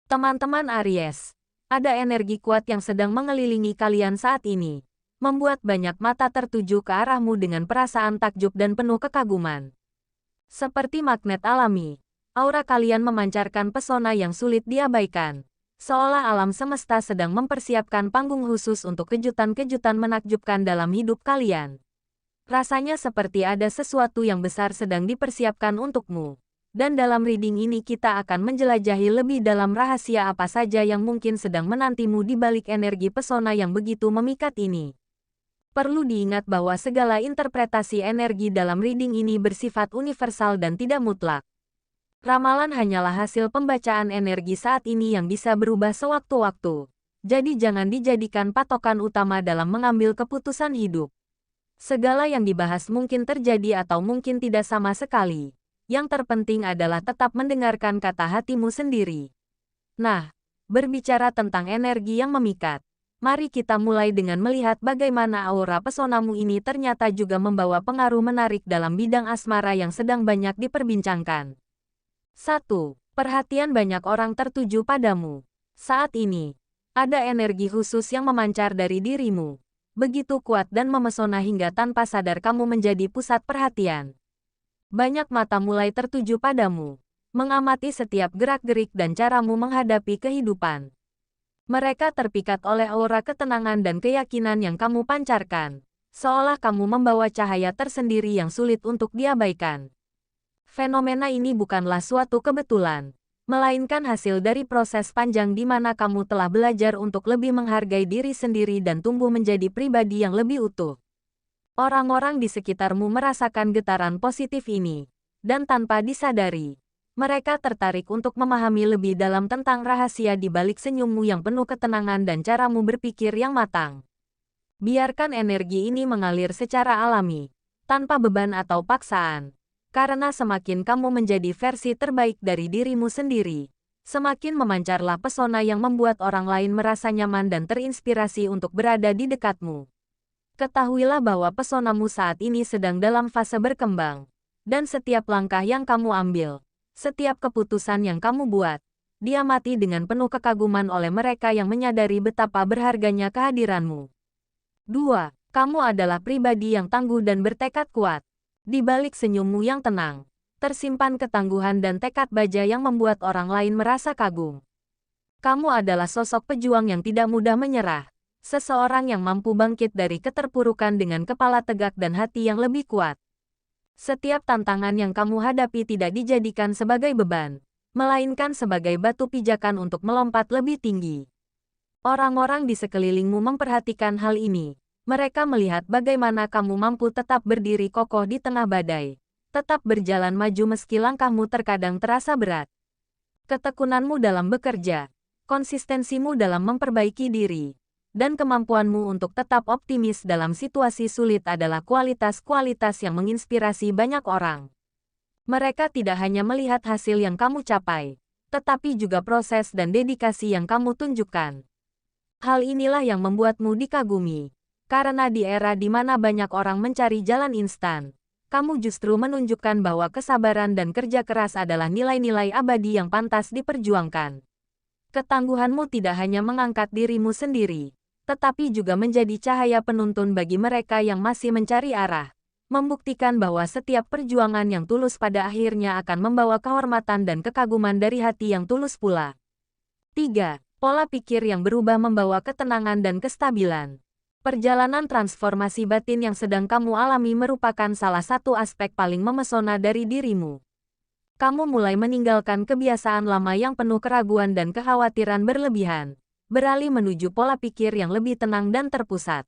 Teman-teman Aries, ada energi kuat yang sedang mengelilingi kalian saat ini, membuat banyak mata tertuju ke arahmu dengan perasaan takjub dan penuh kekaguman. Seperti magnet alami, aura kalian memancarkan pesona yang sulit diabaikan, seolah alam semesta sedang mempersiapkan panggung khusus untuk kejutan-kejutan menakjubkan dalam hidup kalian. Rasanya seperti ada sesuatu yang besar sedang dipersiapkan untukmu. Dan dalam reading ini kita akan menjelajahi lebih dalam rahasia apa saja yang mungkin sedang menantimu di balik energi pesona yang begitu memikat ini. Perlu diingat bahwa segala interpretasi energi dalam reading ini bersifat universal dan tidak mutlak. Ramalan hanyalah hasil pembacaan energi saat ini yang bisa berubah sewaktu-waktu. Jadi jangan dijadikan patokan utama dalam mengambil keputusan hidup. Segala yang dibahas mungkin terjadi atau mungkin tidak sama sekali. Yang terpenting adalah tetap mendengarkan kata hatimu sendiri. Nah, berbicara tentang energi yang memikat, mari kita mulai dengan melihat bagaimana aura pesonamu ini ternyata juga membawa pengaruh menarik dalam bidang asmara yang sedang banyak diperbincangkan. 1. Perhatian banyak orang tertuju padamu. Saat ini, ada energi khusus yang memancar dari dirimu. Begitu kuat dan memesona hingga tanpa sadar kamu menjadi pusat perhatian. Banyak mata mulai tertuju padamu, mengamati setiap gerak-gerik dan caramu menghadapi kehidupan. Mereka terpikat oleh aura ketenangan dan keyakinan yang kamu pancarkan, seolah kamu membawa cahaya tersendiri yang sulit untuk diabaikan. Fenomena ini bukanlah suatu kebetulan, melainkan hasil dari proses panjang di mana kamu telah belajar untuk lebih menghargai diri sendiri dan tumbuh menjadi pribadi yang lebih utuh. Orang-orang di sekitarmu merasakan getaran positif ini, dan tanpa disadari, mereka tertarik untuk memahami lebih dalam tentang rahasia di balik senyummu yang penuh ketenangan dan caramu berpikir yang matang. Biarkan energi ini mengalir secara alami, tanpa beban atau paksaan, karena semakin kamu menjadi versi terbaik dari dirimu sendiri, semakin memancarlah pesona yang membuat orang lain merasa nyaman dan terinspirasi untuk berada di dekatmu. Ketahuilah bahwa pesonamu saat ini sedang dalam fase berkembang, dan setiap langkah yang kamu ambil, setiap keputusan yang kamu buat, diamati dengan penuh kekaguman oleh mereka yang menyadari betapa berharganya kehadiranmu. 2. Kamu adalah pribadi yang tangguh dan bertekad kuat. Di balik senyummu yang tenang, tersimpan ketangguhan dan tekad baja yang membuat orang lain merasa kagum. Kamu adalah sosok pejuang yang tidak mudah menyerah. Seseorang yang mampu bangkit dari keterpurukan dengan kepala tegak dan hati yang lebih kuat. Setiap tantangan yang kamu hadapi tidak dijadikan sebagai beban, melainkan sebagai batu pijakan untuk melompat lebih tinggi. Orang-orang di sekelilingmu memperhatikan hal ini. Mereka melihat bagaimana kamu mampu tetap berdiri kokoh di tengah badai, tetap berjalan maju meski langkahmu terkadang terasa berat. Ketekunanmu dalam bekerja, konsistensimu dalam memperbaiki diri, dan kemampuanmu untuk tetap optimis dalam situasi sulit adalah kualitas-kualitas yang menginspirasi banyak orang. Mereka tidak hanya melihat hasil yang kamu capai, tetapi juga proses dan dedikasi yang kamu tunjukkan. Hal inilah yang membuatmu dikagumi, karena di era di mana banyak orang mencari jalan instan, kamu justru menunjukkan bahwa kesabaran dan kerja keras adalah nilai-nilai abadi yang pantas diperjuangkan. Ketangguhanmu tidak hanya mengangkat dirimu sendiri, tetapi juga menjadi cahaya penuntun bagi mereka yang masih mencari arah, membuktikan bahwa setiap perjuangan yang tulus pada akhirnya akan membawa kehormatan dan kekaguman dari hati yang tulus pula. 3. Pola pikir yang berubah membawa ketenangan dan kestabilan. Perjalanan transformasi batin yang sedang kamu alami merupakan salah satu aspek paling memesona dari dirimu. Kamu mulai meninggalkan kebiasaan lama yang penuh keraguan dan kekhawatiran berlebihan, beralih menuju pola pikir yang lebih tenang dan terpusat.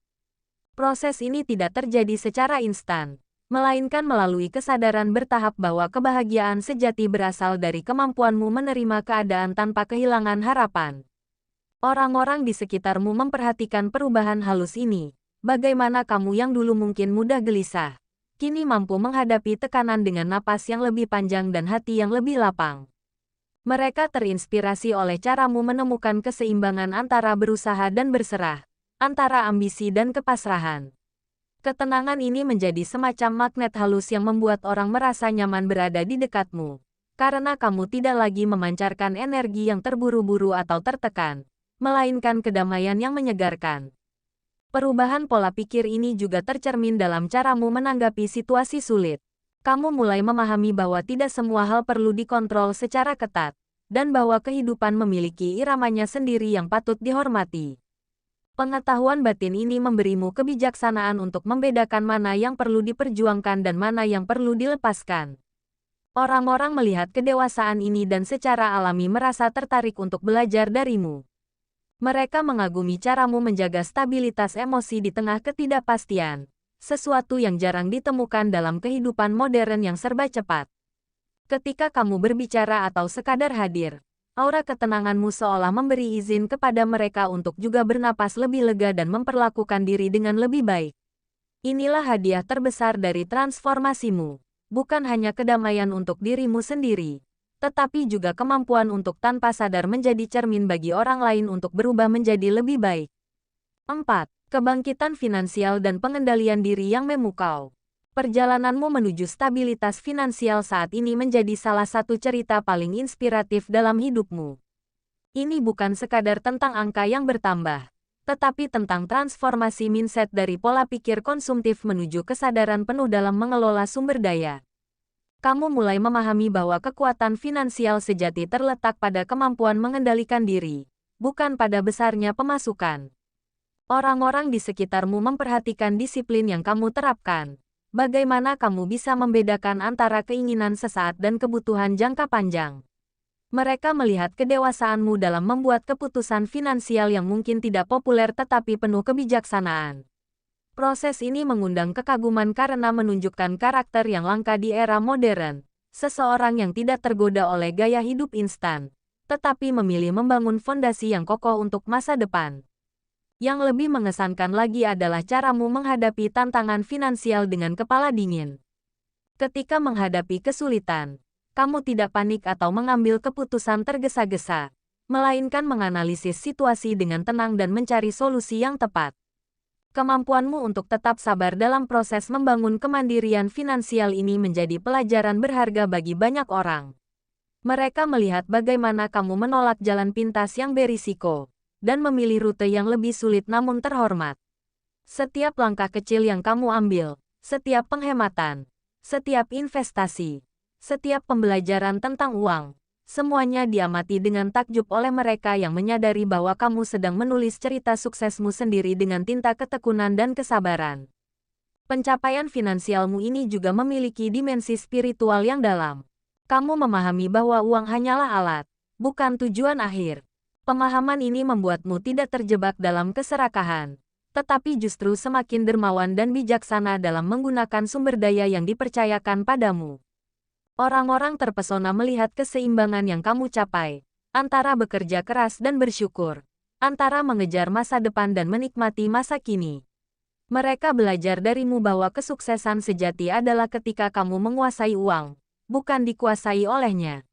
Proses ini tidak terjadi secara instan, melainkan melalui kesadaran bertahap bahwa kebahagiaan sejati berasal dari kemampuanmu menerima keadaan tanpa kehilangan harapan. Orang-orang di sekitarmu memperhatikan perubahan halus ini, bagaimana kamu yang dulu mungkin mudah gelisah, kini mampu menghadapi tekanan dengan napas yang lebih panjang dan hati yang lebih lapang. Mereka terinspirasi oleh caramu menemukan keseimbangan antara berusaha dan berserah, antara ambisi dan kepasrahan. Ketenangan ini menjadi semacam magnet halus yang membuat orang merasa nyaman berada di dekatmu, karena kamu tidak lagi memancarkan energi yang terburu-buru atau tertekan, melainkan kedamaian yang menyegarkan. Perubahan pola pikir ini juga tercermin dalam caramu menanggapi situasi sulit. Kamu mulai memahami bahwa tidak semua hal perlu dikontrol secara ketat, dan bahwa kehidupan memiliki iramanya sendiri yang patut dihormati. Pengetahuan batin ini memberimu kebijaksanaan untuk membedakan mana yang perlu diperjuangkan dan mana yang perlu dilepaskan. Orang-orang melihat kedewasaan ini dan secara alami merasa tertarik untuk belajar darimu. Mereka mengagumi caramu menjaga stabilitas emosi di tengah ketidakpastian, sesuatu yang jarang ditemukan dalam kehidupan modern yang serba cepat. Ketika kamu berbicara atau sekadar hadir, aura ketenanganmu seolah memberi izin kepada mereka untuk juga bernapas lebih lega dan memperlakukan diri dengan lebih baik. Inilah hadiah terbesar dari transformasimu. Bukan hanya kedamaian untuk dirimu sendiri, tetapi juga kemampuan untuk tanpa sadar menjadi cermin bagi orang lain untuk berubah menjadi lebih baik. 4. Kebangkitan finansial dan pengendalian diri yang memukau. Perjalananmu menuju stabilitas finansial saat ini menjadi salah satu cerita paling inspiratif dalam hidupmu. Ini bukan sekadar tentang angka yang bertambah, tetapi tentang transformasi mindset dari pola pikir konsumtif menuju kesadaran penuh dalam mengelola sumber daya. Kamu mulai memahami bahwa kekuatan finansial sejati terletak pada kemampuan mengendalikan diri, bukan pada besarnya pemasukan. Orang-orang di sekitarmu memperhatikan disiplin yang kamu terapkan. Bagaimana kamu bisa membedakan antara keinginan sesaat dan kebutuhan jangka panjang? Mereka melihat kedewasaanmu dalam membuat keputusan finansial yang mungkin tidak populer tetapi penuh kebijaksanaan. Proses ini mengundang kekaguman karena menunjukkan karakter yang langka di era modern, seseorang yang tidak tergoda oleh gaya hidup instan, tetapi memilih membangun fondasi yang kokoh untuk masa depan. Yang lebih mengesankan lagi adalah caramu menghadapi tantangan finansial dengan kepala dingin. Ketika menghadapi kesulitan, kamu tidak panik atau mengambil keputusan tergesa-gesa, melainkan menganalisis situasi dengan tenang dan mencari solusi yang tepat. Kemampuanmu untuk tetap sabar dalam proses membangun kemandirian finansial ini menjadi pelajaran berharga bagi banyak orang. Mereka melihat bagaimana kamu menolak jalan pintas yang berisiko, dan memilih rute yang lebih sulit namun terhormat. Setiap langkah kecil yang kamu ambil, setiap penghematan, setiap investasi, setiap pembelajaran tentang uang, semuanya diamati dengan takjub oleh mereka yang menyadari bahwa kamu sedang menulis cerita suksesmu sendiri dengan tinta ketekunan dan kesabaran. Pencapaian finansialmu ini juga memiliki dimensi spiritual yang dalam. Kamu memahami bahwa uang hanyalah alat, bukan tujuan akhir. Pemahaman ini membuatmu tidak terjebak dalam keserakahan, tetapi justru semakin dermawan dan bijaksana dalam menggunakan sumber daya yang dipercayakan padamu. Orang-orang terpesona melihat keseimbangan yang kamu capai, antara bekerja keras dan bersyukur, antara mengejar masa depan dan menikmati masa kini. Mereka belajar darimu bahwa kesuksesan sejati adalah ketika kamu menguasai uang, bukan dikuasai olehnya.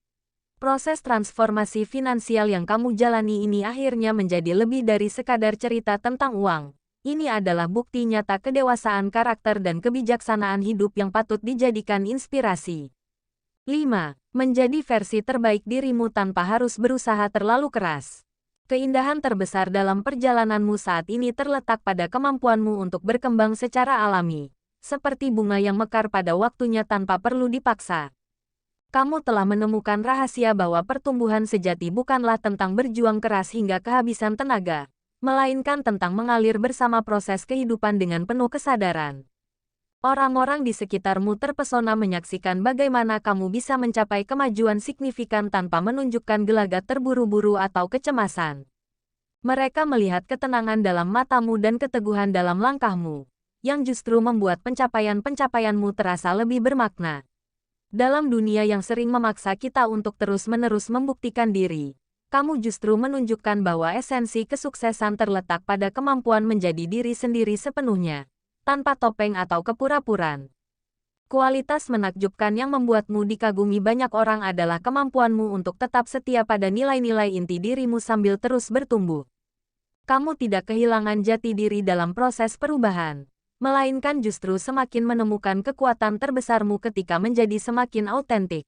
Proses transformasi finansial yang kamu jalani ini akhirnya menjadi lebih dari sekadar cerita tentang uang. Ini adalah bukti nyata kedewasaan karakter dan kebijaksanaan hidup yang patut dijadikan inspirasi. 5. Menjadi versi terbaik dirimu tanpa harus berusaha terlalu keras. Keindahan terbesar dalam perjalananmu saat ini terletak pada kemampuanmu untuk berkembang secara alami, seperti bunga yang mekar pada waktunya tanpa perlu dipaksa. Kamu telah menemukan rahasia bahwa pertumbuhan sejati bukanlah tentang berjuang keras hingga kehabisan tenaga, melainkan tentang mengalir bersama proses kehidupan dengan penuh kesadaran. Orang-orang di sekitarmu terpesona menyaksikan bagaimana kamu bisa mencapai kemajuan signifikan tanpa menunjukkan gelagat terburu-buru atau kecemasan. Mereka melihat ketenangan dalam matamu dan keteguhan dalam langkahmu, yang justru membuat pencapaian-pencapaianmu terasa lebih bermakna. Dalam dunia yang sering memaksa kita untuk terus-menerus membuktikan diri, kamu justru menunjukkan bahwa esensi kesuksesan terletak pada kemampuan menjadi diri sendiri sepenuhnya, tanpa topeng atau kepura-puraan. Kualitas menakjubkan yang membuatmu dikagumi banyak orang adalah kemampuanmu untuk tetap setia pada nilai-nilai inti dirimu sambil terus bertumbuh. Kamu tidak kehilangan jati diri dalam proses perubahan, melainkan justru semakin menemukan kekuatan terbesarmu ketika menjadi semakin autentik.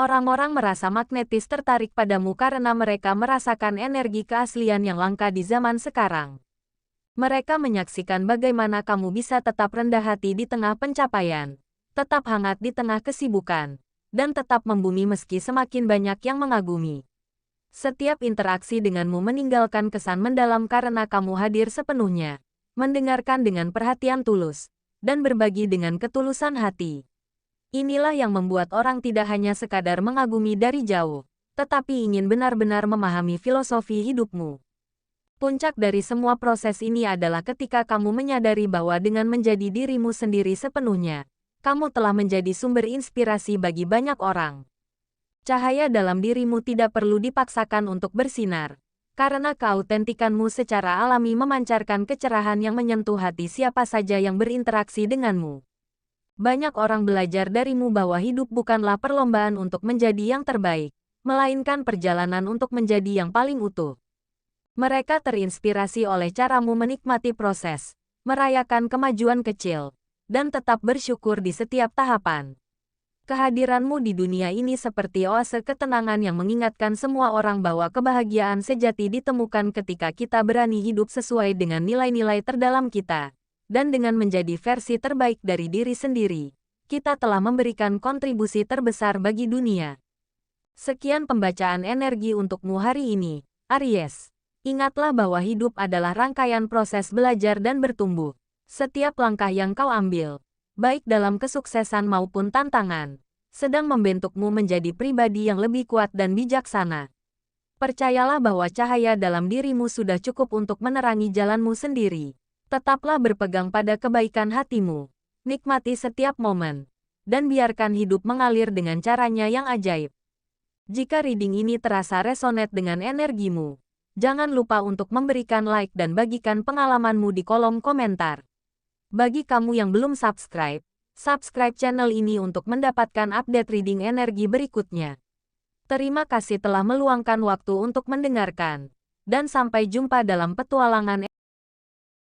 Orang-orang merasa magnetis tertarik padamu karena mereka merasakan energi keaslian yang langka di zaman sekarang. Mereka menyaksikan bagaimana kamu bisa tetap rendah hati di tengah pencapaian, tetap hangat di tengah kesibukan, dan tetap membumi meski semakin banyak yang mengagumi. Setiap interaksi denganmu meninggalkan kesan mendalam karena kamu hadir sepenuhnya, mendengarkan dengan perhatian tulus, dan berbagi dengan ketulusan hati. Inilah yang membuat orang tidak hanya sekadar mengagumi dari jauh, tetapi ingin benar-benar memahami filosofi hidupmu. Puncak dari semua proses ini adalah ketika kamu menyadari bahwa dengan menjadi dirimu sendiri sepenuhnya, kamu telah menjadi sumber inspirasi bagi banyak orang. Cahaya dalam dirimu tidak perlu dipaksakan untuk bersinar, karena keautentikanmu secara alami memancarkan kecerahan yang menyentuh hati siapa saja yang berinteraksi denganmu. Banyak orang belajar darimu bahwa hidup bukanlah perlombaan untuk menjadi yang terbaik, melainkan perjalanan untuk menjadi yang paling utuh. Mereka terinspirasi oleh caramu menikmati proses, merayakan kemajuan kecil, dan tetap bersyukur di setiap tahapan. Kehadiranmu di dunia ini seperti oase ketenangan yang mengingatkan semua orang bahwa kebahagiaan sejati ditemukan ketika kita berani hidup sesuai dengan nilai-nilai terdalam kita. Dan dengan menjadi versi terbaik dari diri sendiri, kita telah memberikan kontribusi terbesar bagi dunia. Sekian pembacaan energi untukmu hari ini, Aries. Ingatlah bahwa hidup adalah rangkaian proses belajar dan bertumbuh. Setiap langkah yang kau ambil, baik dalam kesuksesan maupun tantangan, sedang membentukmu menjadi pribadi yang lebih kuat dan bijaksana. Percayalah bahwa cahaya dalam dirimu sudah cukup untuk menerangi jalanmu sendiri. Tetaplah berpegang pada kebaikan hatimu, nikmati setiap momen, dan biarkan hidup mengalir dengan caranya yang ajaib. Jika reading ini terasa resonate dengan energimu, jangan lupa untuk memberikan like dan bagikan pengalamanmu di kolom komentar. Bagi kamu yang belum subscribe, subscribe channel ini untuk mendapatkan update reading energi berikutnya. Terima kasih telah meluangkan waktu untuk mendengarkan, dan sampai jumpa dalam petualangan